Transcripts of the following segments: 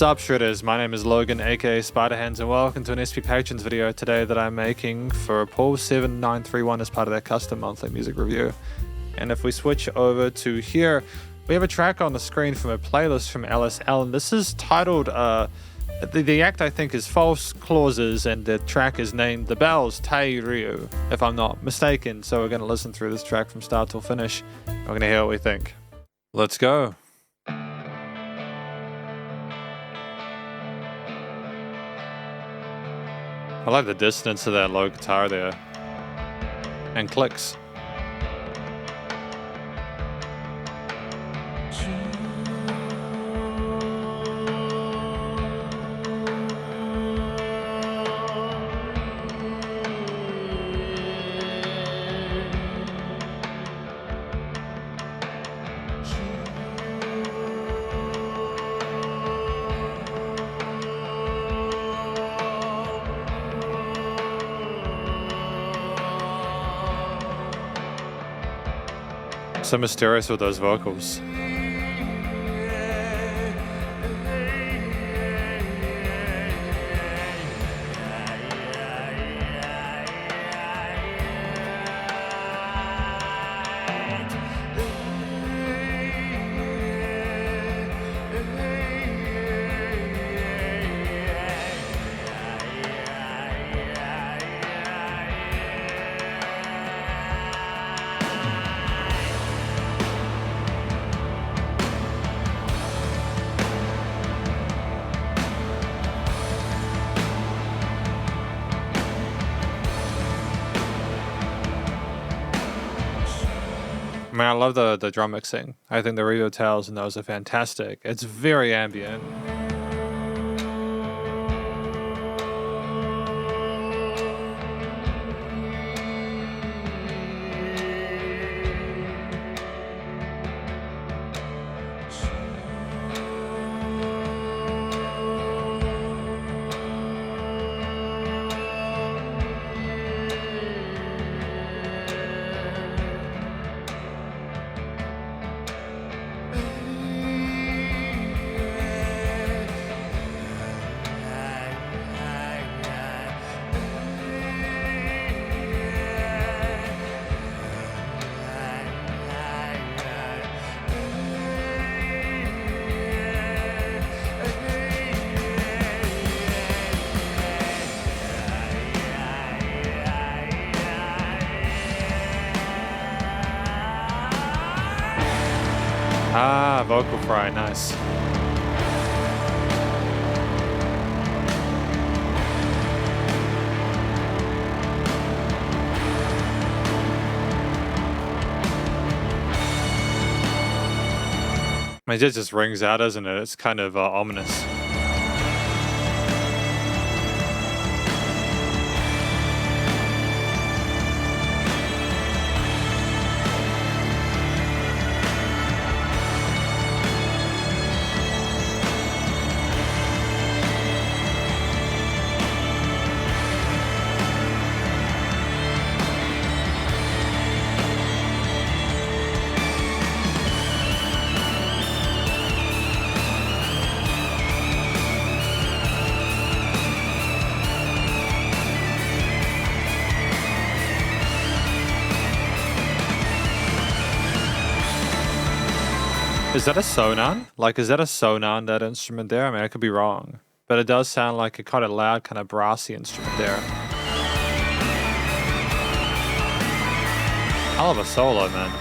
Sup Shredders, my name is Logan aka Spiderhands and welcome to an SP Patrons video today that I'm making for Paul7931 as part of their custom monthly music review. And if we switch over to here, we have a track on the screen from a playlist from LSL, and this is titled, the act I think is False Clauses, and the track is named The Bells Tai Ryu, if I'm not mistaken. So we're going to listen through this track from start till finish. We're going to hear what we think. Let's go. I like the distance of that low guitar there. And clicks. So mysterious with those vocals. I mean, I love the drum mixing. I think the radio tails and those are fantastic. It's very ambient. Ah, vocal fry, nice. I mean, it just rings out, doesn't it? It's kind of ominous. Is that a sonan? Like, is that a sonan, that instrument there? I mean, I could be wrong. But it does sound like a kind of loud, kind of brassy instrument there. I love a solo, man.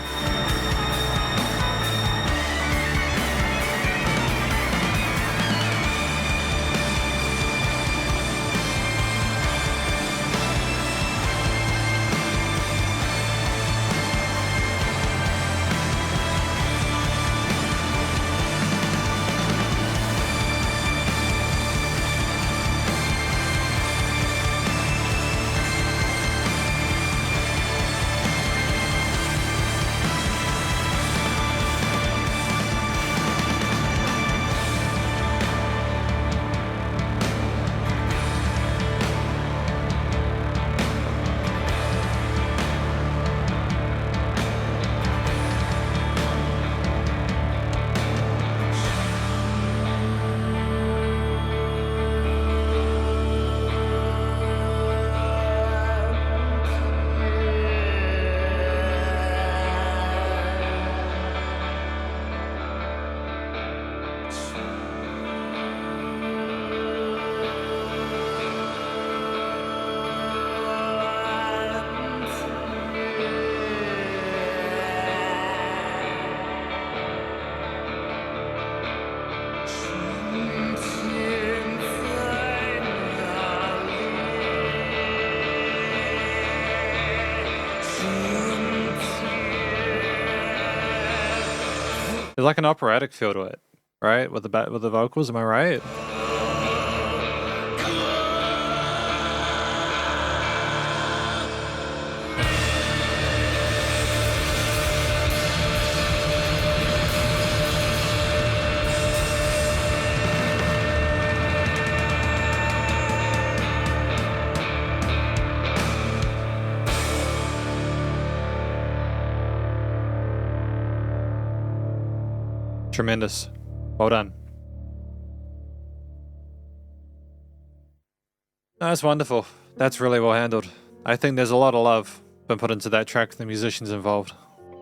There's like an operatic feel to it, right? With the vocals, am I right? Tremendous. Well done. That's wonderful. That's really well handled. I think there's a lot of love been put into that track from the musicians involved.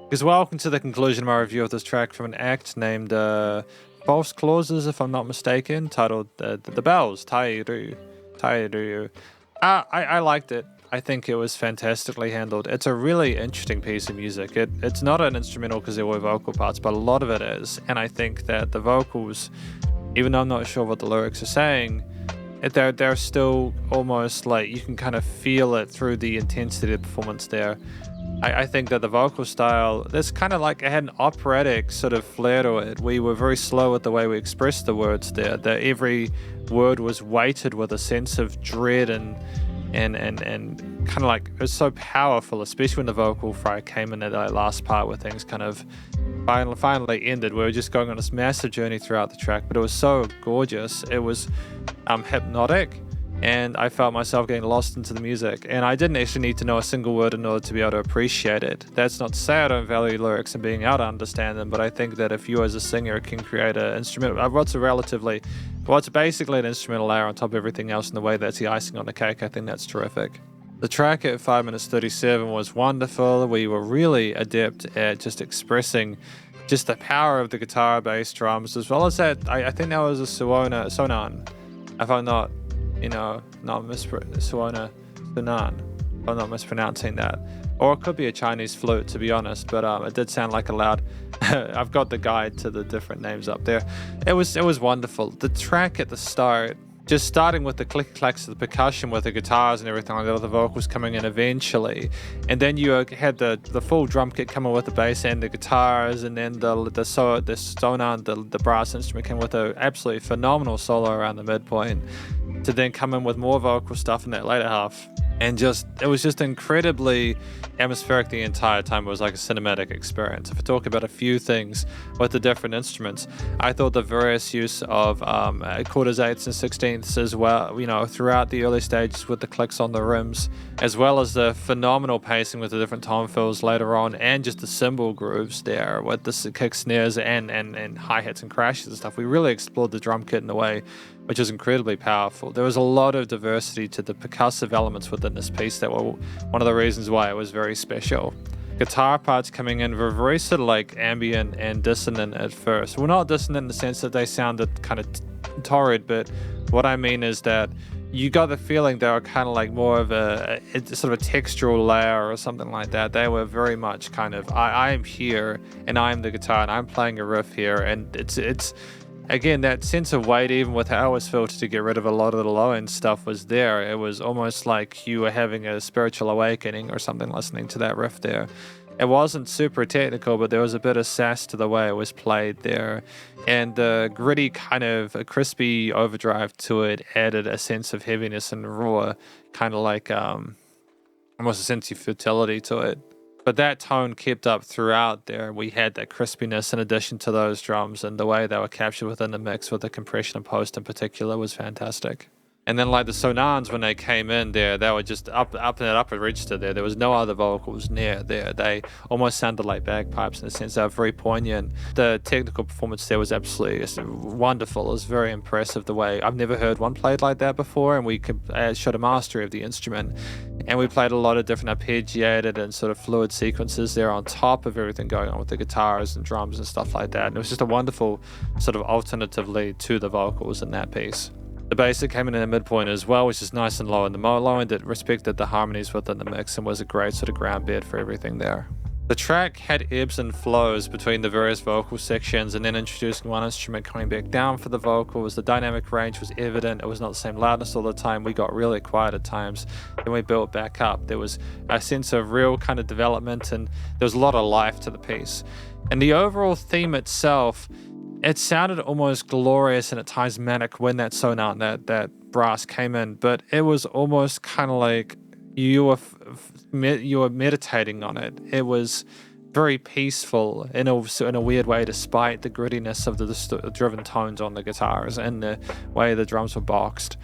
Because welcome to the conclusion of my review of this track from an act named False Clauses, if I'm not mistaken, titled The Bells, Tairu. I liked it. I think it was fantastically handled. It's a really interesting piece of music. It's not an instrumental because there were vocal parts, but a lot of it is. And I think that the vocals, even though I'm not sure what the lyrics are saying, they're still almost like you can kind of feel it through the intensity of the performance there. I think that the vocal style, there's kind of like, it had an operatic sort of flair to it. We were very slow with the way we expressed the words there. That every word was weighted with a sense of dread and kind of like, it was so powerful, especially when the vocal fry came in at that last part where things kind of finally ended. We were just going on this massive journey throughout the track, but it was so gorgeous. It was hypnotic, and I felt myself getting lost into the music, and I didn't actually need to know a single word in order to be able to appreciate it. That's not to say I don't value lyrics and being able to understand them, but I think that if you as a singer can create an instrumental, what's basically an instrumental layer on top of everything else in the way that's the icing on the cake, I think that's terrific. The track at 5 minutes 37 was wonderful. We were really adept at just expressing just the power of the guitar, bass, drums, as well as that. I think that was a Sonan, if I'm not, Suona, if I'm not mispronouncing that. Or it could be a Chinese flute, to be honest, but it did sound like a loud. I've got the guide to the different names up there. It was wonderful. The track at the start, just starting with the click-clacks of the percussion with the guitars and everything like that, the vocals coming in eventually, and then you had the full drum kit coming with the bass and the guitars, and then the sonan, the brass instrument came with an absolutely phenomenal solo around the midpoint, to then come in with more vocal stuff in that later half. And it was just incredibly atmospheric the entire time. It was like a cinematic experience. If I talk about a few things with the different instruments, I thought the various use of quarters, eighths, and sixteenths as well, throughout the early stages with the clicks on the rims, as well as the phenomenal pacing with the different tone fills later on, and just the cymbal grooves there with the kick snares and hi-hats and crashes and stuff. We really explored the drum kit in a way which is incredibly powerful. There was a lot of diversity to the percussive elements within this piece that were one of the reasons why it was very special. Guitar parts coming in were very sort of like ambient and dissonant at first. Well, not dissonant in the sense that they sounded kind of torrid, but what I mean is that you got the feeling they were kind of like more of a sort of a textural layer or something like that. They were very much kind of, I am here and I'm the guitar and I'm playing a riff here, and it's again, that sense of weight, even with how it was filtered to get rid of a lot of the low-end stuff, was there. It was almost like you were having a spiritual awakening or something listening to that riff there. It wasn't super technical, but there was a bit of sass to the way it was played there. And the gritty kind of a crispy overdrive to it added a sense of heaviness and raw, kind of like almost a sense of futility to it. But that tone kept up throughout there. We had that crispiness in addition to those drums, and the way they were captured within the mix with the compression and post in particular was fantastic. And then like the sonans, when they came in there, they were just up in that upper register there. There was no other vocals near there. They almost sounded like bagpipes in a sense. They were very poignant. The technical performance there was absolutely wonderful. It was very impressive the way, I've never heard one played like that before, and we showed a mastery of the instrument. And we played a lot of different arpeggiated and sort of fluid sequences there on top of everything going on with the guitars and drums and stuff like that. And it was just a wonderful sort of alternative lead to the vocals in that piece. The bass that came in the midpoint as well, which is nice and low, and the low end that respected the harmonies within the mix and was a great sort of ground bed for everything there. The track had ebbs and flows between the various vocal sections, and then introducing one instrument coming back down for the vocals. The dynamic range was evident. It was not the same loudness all the time. We got really quiet at times. Then we built back up. There was a sense of real kind of development, and there was a lot of life to the piece. And the overall theme itself, it sounded almost glorious and at times manic when that sonar and that brass came in, but it was almost kind of like you were meditating on it. It was very peaceful in a weird way, despite the grittiness of the driven tones on the guitars and the way the drums were boxed.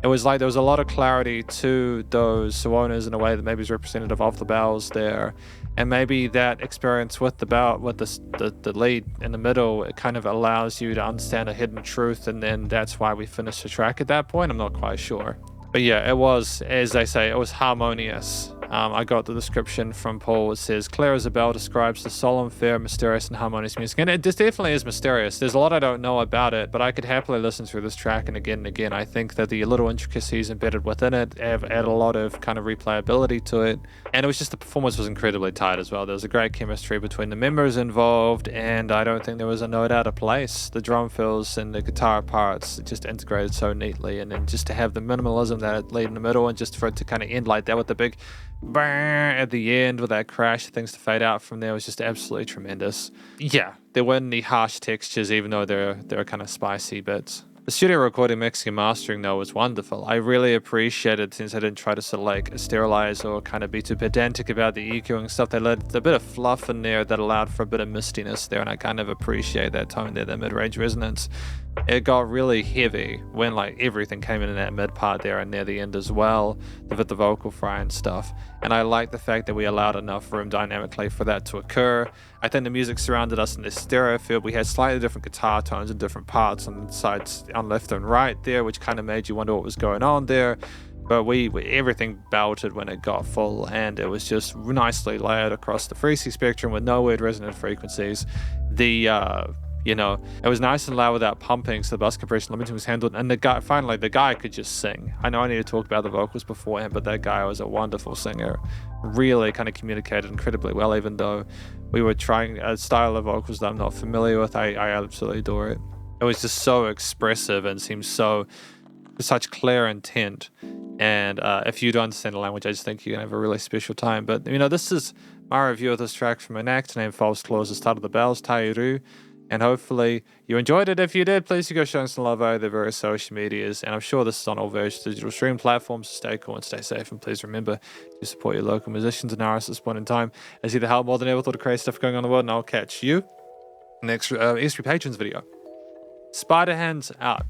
It was like there was a lot of clarity to those Suonas in a way that maybe is representative of the bells there. And maybe that experience with the bell, with the lead in the middle, it kind of allows you to understand a hidden truth, and then that's why we finished the track at that point. I'm not quite sure. But yeah, it was, as they say, it was harmonious. I got the description from Paul. It says, clear as a bell describes the solemn, fair, mysterious, and harmonious music. And it just definitely is mysterious. There's a lot I don't know about it, but I could happily listen through this track and again. I think that the little intricacies embedded within it add a lot of kind of replayability to it. And it was just, the performance was incredibly tight as well. There was a great chemistry between the members involved, and I don't think there was a note out of place. The drum fills and the guitar parts just integrated so neatly, and then just to have the minimalism that it laid in the middle, and just for it to kind of end like that with the big at the end with that crash, things to fade out from there was just absolutely tremendous. Yeah, there weren't any harsh textures, even though there are kind of spicy bits. The studio recording, mixing, and mastering, though, was wonderful. I really appreciated, since I didn't try to sort of like sterilize or kind of be too pedantic about the EQing and stuff, they let a bit of fluff in there that allowed for a bit of mistiness there, and I kind of appreciate that tone there, that mid-range resonance. It got really heavy when like everything came in that mid part there and near the end as well, with the vocal fry and stuff. And I like the fact that we allowed enough room dynamically for that to occur. I think the music surrounded us in this stereo field. We had slightly different guitar tones in different parts on the sides, on left and right there, which kind of made you wonder what was going on there. But everything belted when it got full, and it was just nicely layered across the frequency spectrum with no weird resonant frequencies. It was nice and loud without pumping, so the bus compression limiting was handled. And the guy could just sing. I know I need to talk about the vocals beforehand, but that guy was a wonderful singer. Really kind of communicated incredibly well, even though we were trying a style of vocals that I'm not familiar with. I absolutely adore it. It was just so expressive and seemed such clear intent. And if you don't understand the language, I just think you're going to have a really special time. But, this is my review of this track from an act named False Claws, the start of the bells, Tairu. And hopefully you enjoyed it. If you did, please do go show us some love over the various social medias. And I'm sure this is on all various digital stream platforms. Stay cool and stay safe. And please remember to support your local musicians and artists at this point in time, as either help more than ever with all the crazy stuff going on in the world. And I'll catch you next ESP Patrons video. Spiderhands out.